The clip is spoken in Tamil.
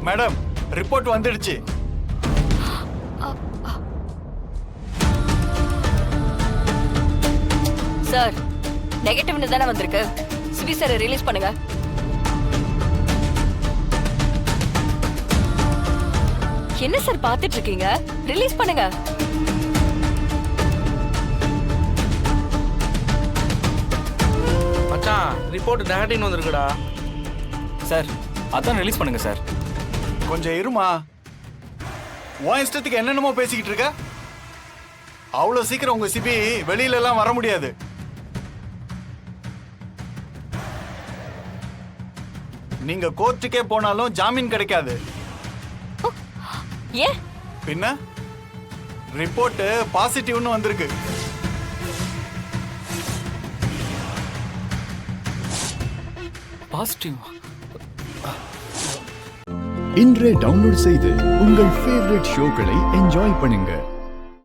மேடம், ரிப்போர்ட் வந்துடுச்சு. சார், நெகட்டிவ்னு தானே வந்திருக்கு. சிவி சார் ரிலீஸ் பண்ணுங்க. என்ன சார் பாத்துட்டு இருக்கீங்க? ரிலீஸ் பண்ணுங்க. மச்சான், ரிப்போர்ட் நெகட்டிவ்னு வந்திருக்குடா. சார், அதான் ரிலீஸ் பண்ணுங்க சார். கொஞ்சம் இருமா. உன் இஷ்டத்துக்கு என்னென்னமோ பேசிக்கிட்டு இருக்க. அவ்வளவு சீக்கிரம் உங்க சிபி வெளியில எல்லாம் வர முடியாது. நீங்க கோர்ட்டுக்கே போனாலும் ஜாமீன் கிடைக்காது. ஏன்? பின்ன ரிப்போர்ட் பாசிட்டிவ்னு வந்திருக்கு. பாசிட்டிவ். இன்றே டவுன்லோட் செய்து உங்கள் ஃபேவரட் ஷோக்களை என்ஜாய் பண்ணுங்க.